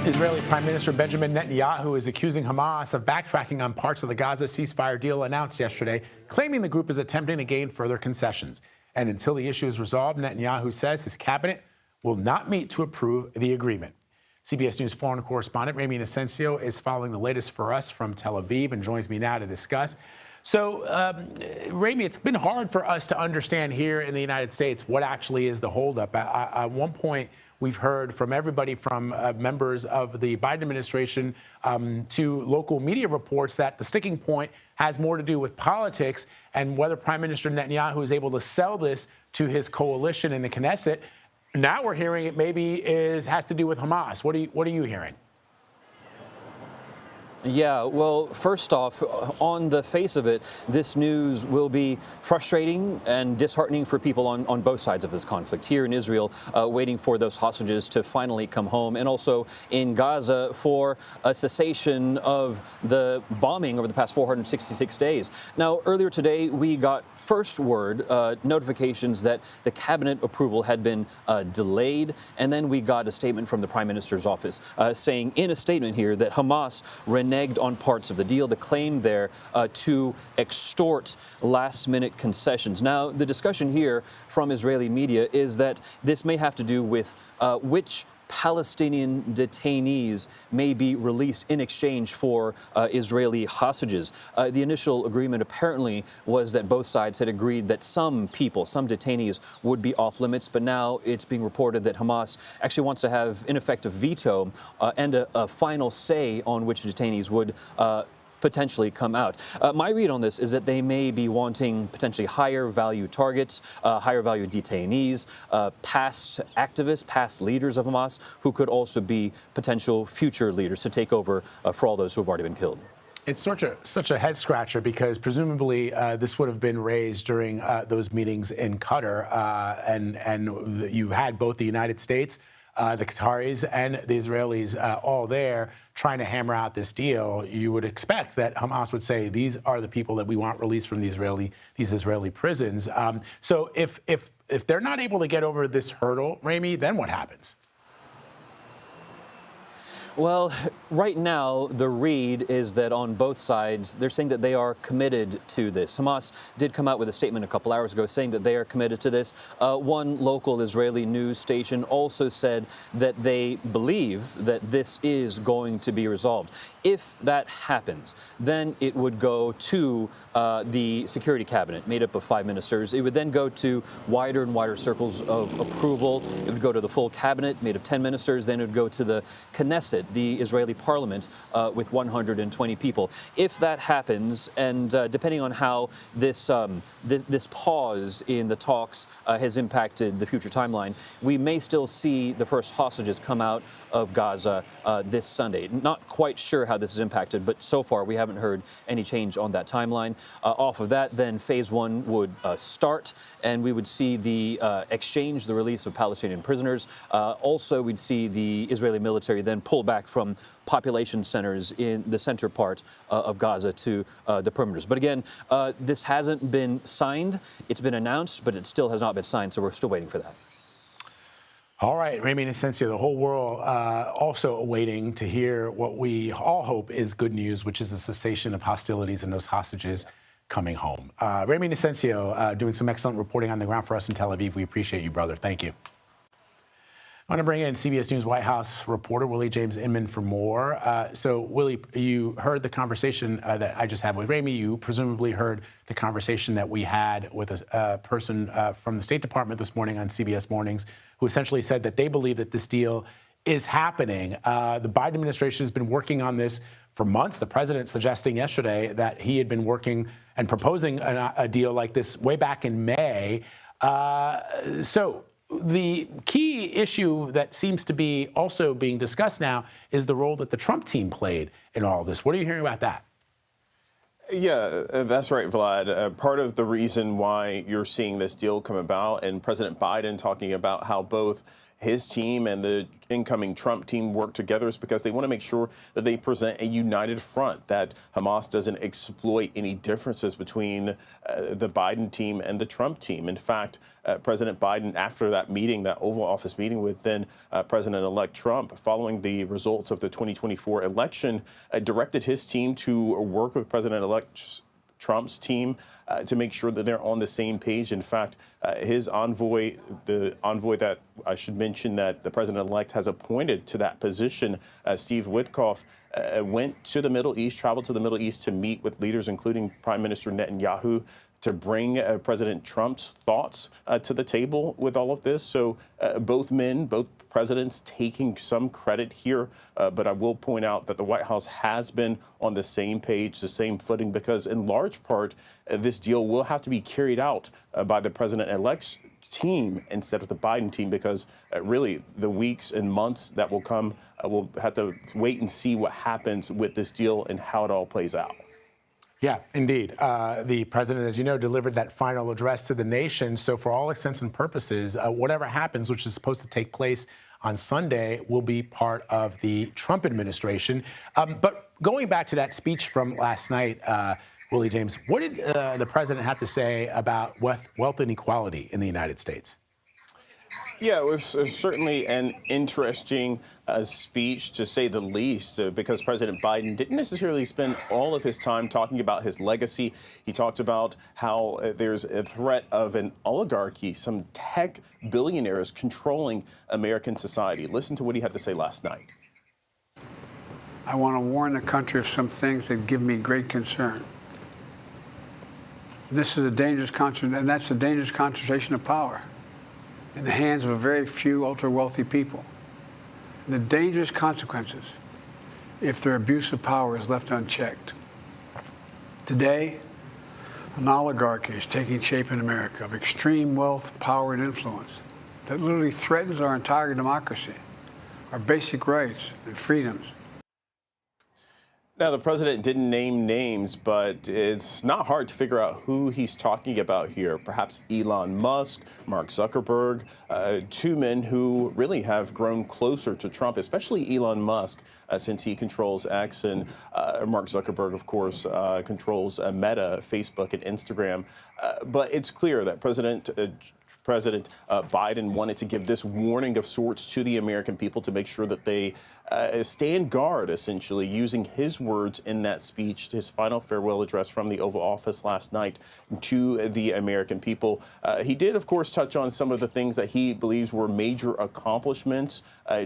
Israeli Prime Minister Benjamin Netanyahu is accusing Hamas of backtracking on parts of the Gaza ceasefire deal announced yesterday, claiming the group is attempting to gain further concessions. And until the issue is resolved, Netanyahu says his cabinet will not meet to approve the agreement. CBS News foreign correspondent Ramy Inocencio is following the latest for us from Tel Aviv and joins me now to discuss. So, Ramy, it's been hard for us to understand here in the United States what actually is the holdup. At one point, we've heard from everybody from members of the Biden administration to local media reports that the sticking point has more to do with politics and whether Prime Minister Netanyahu is able to sell this to his coalition in the Knesset. Now we're hearing it maybe has to do with Hamas. What are you hearing? Yeah, well, first off, on the face of it, this news will be frustrating and disheartening for people on both sides of this conflict. Here in Israel, waiting for those hostages to finally come home, and also in Gaza for a cessation of the bombing over the past 466 days. Now, earlier today, we got first word, notifications that the cabinet approval had been delayed, and then we got a statement from the Prime Minister's office saying in a statement here that Hamas reneged on parts of the deal, the claim there to extort last-minute concessions. Now, the discussion here from Israeli media is that this may have to do with which Palestinian detainees may be released in exchange for Israeli hostages. The initial agreement apparently was that both sides had agreed that some people, some detainees, would be off limits, but now it's being reported that Hamas actually wants to have, in effect, a veto and a final say on which detainees would potentially come out. My read on this is that they may be wanting potentially higher value targets, higher value detainees, past activists, past leaders of Hamas, who could also be potential future leaders to take over for all those who have already been killed. It's such a head scratcher because presumably this would have been raised during those meetings in Qatar, and you had both the United States, the Qataris and the Israelis all there trying to hammer out this deal. You would expect that Hamas would say, these are the people that we want released from these Israeli prisons. So if they're not able to get over this hurdle, Ramy, then what happens? Well, right now, the read is that on both sides, they're saying that they are committed to this. Hamas did come out with a statement a couple hours ago saying that they are committed to this. One local Israeli news station also said that they believe that this is going to be resolved. If that happens, then it would go to the Security Cabinet, made up of 5 ministers. It would then go to wider and wider circles of approval. It would go to the full cabinet, made of 10 ministers. Then it would go to the Knesset, the Israeli parliament, with 120 people. If that happens, and depending on how this pause in the talks has impacted the future timeline, we may still see the first hostages come out of Gaza this Sunday. Not quite sure how this is impacted, but so far we haven't heard any change on that timeline. Off of that, then phase 1 would start, and we would see the exchange, the release of Palestinian prisoners. Also, we'd see the Israeli military then pull back from population centers in the center part of Gaza to the perimeters. But again, this hasn't been signed. It's been announced, but it still has not been signed, so we're still waiting for that. All right, Ramy Inocencio, the whole world also awaiting to hear what we all hope is good news, which is a cessation of hostilities and those hostages coming home. Ramy Inocencio doing some excellent reporting on the ground for us in Tel Aviv. We appreciate you, brother. Thank you. I want to bring in CBS News White House reporter Willie James Inman for more. So, Willie, you heard the conversation that I just had with Ramy. You presumably heard the conversation that we had with a person from the State Department this morning on CBS Mornings, who essentially said that they believe that this deal is happening. The Biden administration has been working on this for months. The president suggesting yesterday that he had been working and proposing a deal like this way back in May. So the key issue that seems to be also being discussed now is the role that the Trump team played in all of this. What are you hearing about that? Yeah, that's right, Vlad. Part of the reason why you're seeing this deal come about, and President Biden talking about how both his team and the incoming Trump team work together is because they want to make sure that they present a united front, that Hamas doesn't exploit any differences between the Biden team and the Trump team. In fact, President Biden, after that meeting, that Oval Office meeting with then President-elect Trump, following the results of the 2024 election, directed his team to work with President-elect Trump's team to make sure that they're on the same page. In fact, his envoy, the envoy that I should mention that the president-elect has appointed to that position, Steve Witkoff, went to the Middle East, traveled to the Middle East to meet with leaders, including Prime Minister Netanyahu, to bring President Trump's thoughts to the table with all of this. So both presidents taking some credit here. But I will point out that the White House has been on the same page, the same footing, because in large part, this deal will have to be carried out by the president-elect's team instead of the Biden team, because really the weeks and months that will come, we'll have to wait and see what happens with this deal and how it all plays out. Yeah, indeed. The president, as you know, delivered that final address to the nation. So for all intents and purposes, whatever happens, which is supposed to take place on Sunday, will be part of the Trump administration. But going back to that speech from last night, Willie James, what did the president have to say about wealth inequality in the United States? Yeah, it was certainly an interesting speech, to say the least, because President Biden didn't necessarily spend all of his time talking about his legacy. He talked about how there's a threat of an oligarchy, some tech billionaires controlling American society. Listen to what he had to say last night. I want to warn the country of some things that give me great concern. This is a dangerous concentration, and that's a dangerous concentration of power in the hands of a very few ultra-wealthy people. And the dangerous consequences if their abuse of power is left unchecked. Today, an oligarchy is taking shape in America of extreme wealth, power, and influence that literally threatens our entire democracy, our basic rights and freedoms. Now, the president didn't name names, but it's not hard to figure out who he's talking about here. Perhaps Elon Musk, Mark Zuckerberg, two men who really have grown closer to Trump, especially Elon Musk, since he controls X, and Mark Zuckerberg, of course, controls Meta, Facebook, and Instagram. But it's clear that President Biden wanted to give this warning of sorts to the American people to make sure that they stand guard, essentially, using his words in that speech, his final farewell address from the Oval Office last night to the American people. He did, of course, touch on some of the things that he believes were major accomplishments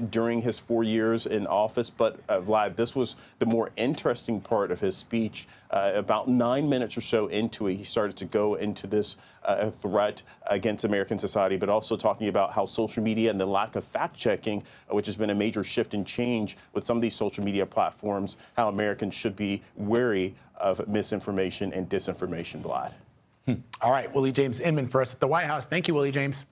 during his 4 years in office. But, Vlad, this was the more interesting part of his speech. About 9 minutes or so into it, he started to go into this threat against American society, but also talking about how social media and the lack of fact-checking, which has been a major shift and change with some of these social media platforms, how Americans should be wary of misinformation and disinformation, Vlad. All right, Willie James Inman for us at the White House. Thank you, Willie James.